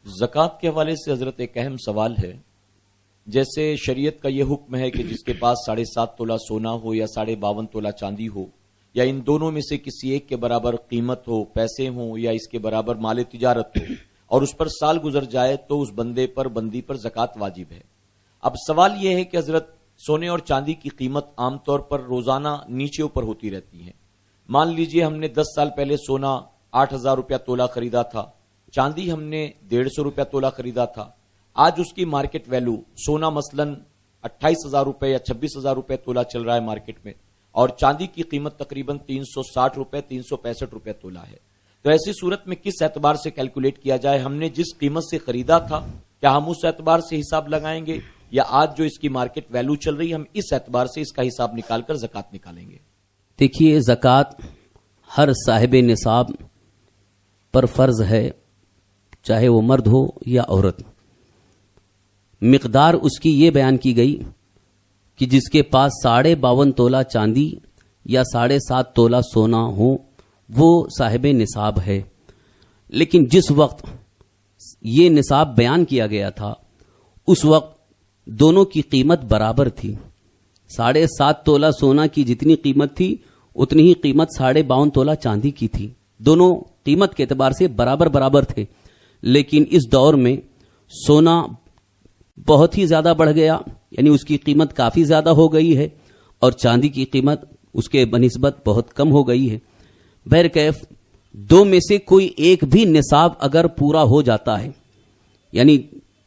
زکوٰۃ کے حوالے سے حضرت ایک اہم سوال ہے. جیسے شریعت کا یہ حکم ہے کہ جس کے پاس 7.5 تولہ سونا ہو یا 52.5 تولہ چاندی ہو یا ان دونوں میں سے کسی ایک کے برابر قیمت ہو، پیسے ہوں یا اس کے برابر مال تجارت ہو، اور اس پر سال گزر جائے تو اس بندے پر بندی پر زکوٰۃ واجب ہے. اب سوال یہ ہے کہ حضرت سونے اور چاندی کی قیمت عام طور پر روزانہ نیچے اوپر ہوتی رہتی ہے. مان لیجئے ہم نے 10 سال پہلے سونا 8,000 روپیہ تولہ خریدا تھا، چاندی ہم نے 150 روپیہ تولہ خریدا تھا. آج اس کی مارکیٹ ویلو سونا مثلاً 28,000 روپے یا 26,000 روپے تولہ چل رہا ہے مارکیٹ میں، اور چاندی کی قیمت تقریباً 360 روپے 365 روپے تولہ ہے. تو ایسی صورت میں کس اعتبار سے کیلکولیٹ کیا جائے؟ ہم نے جس قیمت سے خریدا تھا کیا ہم اس اعتبار سے حساب لگائیں گے، یا آج جو اس کی مارکیٹ ویلو چل رہی ہم اس اعتبار سے اس کا حساب نکال کر زکوٰۃ نکالیں گے؟ دیکھیے، زکوٰۃ ہر صاحب نصاب پر فرض ہے، چاہے وہ مرد ہو یا عورت. مقدار اس کی یہ بیان کی گئی کہ جس کے پاس 52.5 تولہ چاندی یا 7.5 تولہ سونا ہو وہ صاحب نصاب ہے. لیکن جس وقت یہ نصاب بیان کیا گیا تھا اس وقت دونوں کی قیمت برابر تھی. 7.5 تولہ سونا کی جتنی قیمت تھی اتنی ہی قیمت 52.5 تولہ چاندی کی تھی. دونوں قیمت کے اعتبار سے برابر تھے. لیکن اس دور میں سونا بہت ہی زیادہ بڑھ گیا، یعنی اس کی قیمت کافی زیادہ ہو گئی ہے، اور چاندی کی قیمت اس کے بنسبت بہت کم ہو گئی ہے. بہرکیف دو میں سے کوئی ایک بھی نصاب اگر پورا ہو جاتا ہے، یعنی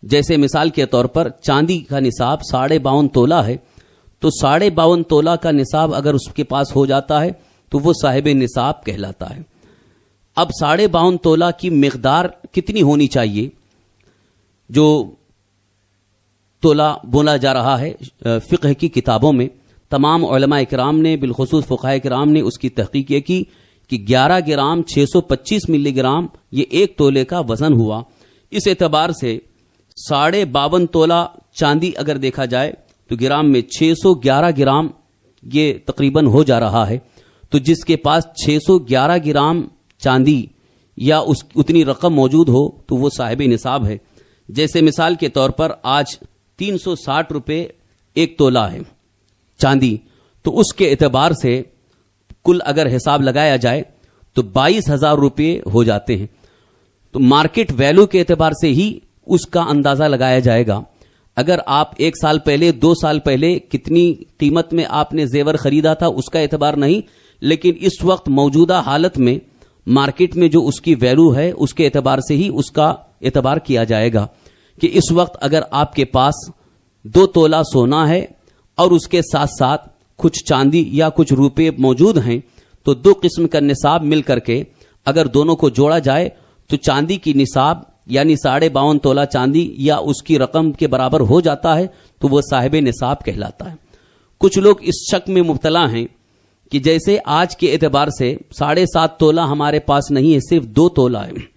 جیسے مثال کے طور پر چاندی کا نصاب 52.5 تولہ ہے، تو 52.5 تولہ کا نصاب اگر اس کے پاس ہو جاتا ہے تو وہ صاحب نصاب کہلاتا ہے. اب 52.5 تولہ کی مقدار کتنی ہونی چاہیے جو تولہ بولا جا رہا ہے؟ فقہ کی کتابوں میں تمام علماء کرام نے، بالخصوص فقہاء کرام نے اس کی تحقیق یہ کی کہ 11 گرام 625 ملی گرام یہ ایک تولے کا وزن ہوا. اس اعتبار سے 52.5 تولہ چاندی اگر دیکھا جائے تو گرام میں 611 گرام یہ تقریباً ہو جا رہا ہے. تو جس کے پاس 611 گرام چاندی یا اتنی رقم موجود ہو تو وہ صاحب نصاب ہے. جیسے مثال کے طور پر آج 360 روپے ایک تولہ ہے چاندی، تو اس کے اعتبار سے کل اگر حساب لگایا جائے تو 22,000 روپے ہو جاتے ہیں. تو مارکیٹ ویلو کے اعتبار سے ہی اس کا اندازہ لگایا جائے گا. اگر آپ 1 سال پہلے 2 سال پہلے کتنی قیمت میں آپ نے زیور خریدا تھا اس کا اعتبار نہیں، لیکن اس وقت موجودہ حالت میں مارکیٹ میں جو اس کی ویلو ہے اس کے اعتبار سے ہی اس کا اعتبار کیا جائے گا کہ اس وقت اگر آپ کے پاس 2 تولہ سونا ہے اور اس کے ساتھ ساتھ کچھ چاندی یا کچھ روپے موجود ہیں تو 2 قسم کا نصاب مل کر کے اگر دونوں کو جوڑا جائے تو چاندی کی نصاب یعنی 52.5 تولہ چاندی یا اس کی رقم کے برابر ہو جاتا ہے تو وہ صاحب نصاب کہلاتا ہے. کچھ لوگ اس شک میں مبتلا ہیں کہ جیسے آج کے اعتبار سے 7.5 تولہ ہمارے پاس نہیں ہے، صرف 2 تولہ ہے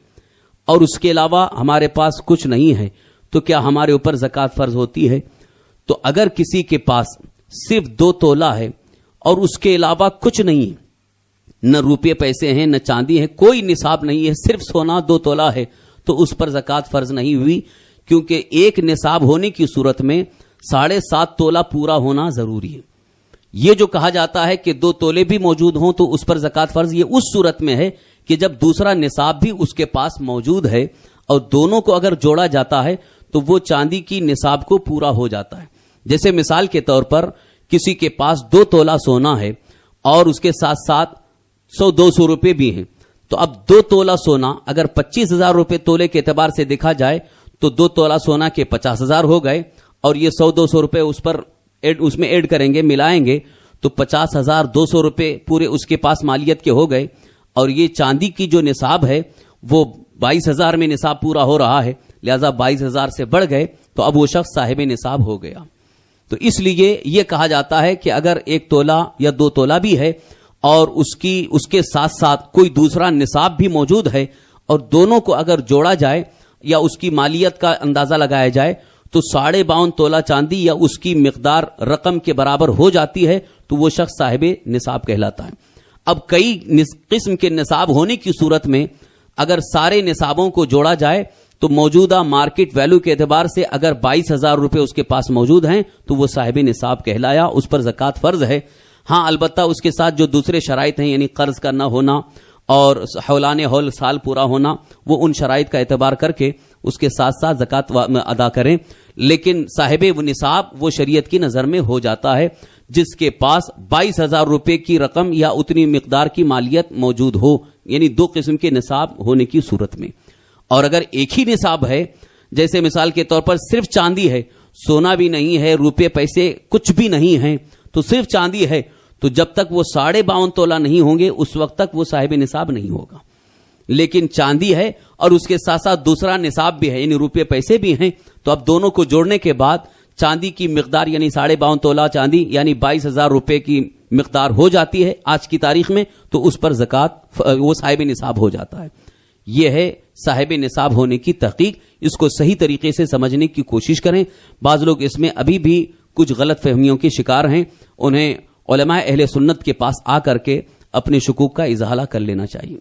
اور اس کے علاوہ ہمارے پاس کچھ نہیں ہے، تو کیا ہمارے اوپر زکوٰۃ فرض ہوتی ہے؟ تو اگر کسی کے پاس صرف 2 تولہ ہے اور اس کے علاوہ کچھ نہیں ہے، نہ روپے پیسے ہیں نہ چاندی ہے، کوئی نصاب نہیں ہے، صرف سونا 2 تولہ ہے، تو اس پر زکوٰۃ فرض نہیں ہوئی، کیونکہ ایک نصاب ہونے کی صورت میں 7.5 تولہ پورا ہونا ضروری ہے. یہ جو کہا جاتا ہے کہ 2 تولے بھی موجود ہوں تو اس پر زکوٰۃ فرض، یہ اس صورت میں ہے کہ جب دوسرا نصاب بھی اس کے پاس موجود ہے اور دونوں کو اگر جوڑا جاتا ہے تو وہ چاندی کی نصاب کو پورا ہو جاتا ہے. جیسے مثال کے طور پر کسی کے پاس 2 تولہ سونا ہے اور اس کے ساتھ ساتھ 100-200 روپے بھی ہیں، تو اب 2 تولہ سونا اگر 25,000 روپے تولے کے اعتبار سے دیکھا جائے تو 2 تولہ سونا کے 50,000 ہو گئے، اور یہ 100-200 روپے اس میں ایڈ کریں گے، ملائیں گے تو 50,200 روپے پورے اس کے پاس مالیت کے ہو گئے. اور یہ چاندی کی جو نصاب ہے وہ 22,000 میں نصاب پورا ہو رہا ہے، لہذا 22,000 سے بڑھ گئے تو اب وہ شخص صاحب نصاب ہو گیا. تو اس لیے یہ کہا جاتا ہے کہ اگر 1 تولہ یا 2 تولہ بھی ہے اور اس کے ساتھ ساتھ کوئی دوسرا نصاب بھی موجود ہے اور دونوں کو اگر جوڑا جائے یا اس کی مالیت کا اندازہ لگایا جائے تو 52.5 تولہ چاندی یا اس کی مقدار رقم کے برابر ہو جاتی ہے تو وہ شخص صاحب نصاب کہلاتا ہے. اب کئی قسم کے نصاب ہونے کی صورت میں اگر سارے نصابوں کو جوڑا جائے تو موجودہ مارکیٹ ویلو کے اعتبار سے اگر 22,000 روپے اس کے پاس موجود ہیں تو وہ صاحب نصاب کہلایا, اس پر زکوٰۃ فرض ہے. ہاں البتہ اس کے ساتھ جو دوسرے شرائط ہیں, یعنی قرض کا نہ ہونا اور حولان حول سال پورا ہونا, وہ ان شرائط کا اعتبار کر کے اس کے ساتھ ساتھ زکوٰۃ ادا کریں. لیکن صاحب نصاب وہ شریعت کی نظر میں ہو جاتا ہے جس کے پاس 22,000 روپے کی رقم یا اتنی مقدار کی مالیت موجود ہو, یعنی دو قسم کے نصاب ہونے کی صورت میں. اور اگر ایک ہی نصاب ہے, جیسے مثال کے طور پر صرف چاندی ہے, سونا بھی نہیں ہے, روپے پیسے کچھ بھی نہیں ہیں, تو صرف چاندی ہے, تو جب تک وہ 52.5 تولہ نہیں ہوں گے اس وقت تک وہ صاحب نصاب نہیں ہوگا. لیکن چاندی ہے اور اس کے ساتھ ساتھ دوسرا نصاب بھی ہے, یعنی روپے پیسے بھی ہیں, تو اب دونوں کو جوڑنے کے بعد چاندی کی مقدار یعنی 52.5 تولہ چاندی یعنی 22,000 روپے کی مقدار ہو جاتی ہے آج کی تاریخ میں, تو اس پر زکوٰۃ وہ صاحب نصاب ہو جاتا ہے. یہ ہے صاحب نصاب ہونے کی تحقیق. اس کو صحیح طریقے سے سمجھنے کی کوشش کریں. بعض لوگ اس میں ابھی بھی کچھ غلط فہمیوں کے شکار ہیں, انہیں علماء اہل سنت کے پاس آ کر کے اپنے شکوک کا ازالہ کر لینا چاہیے.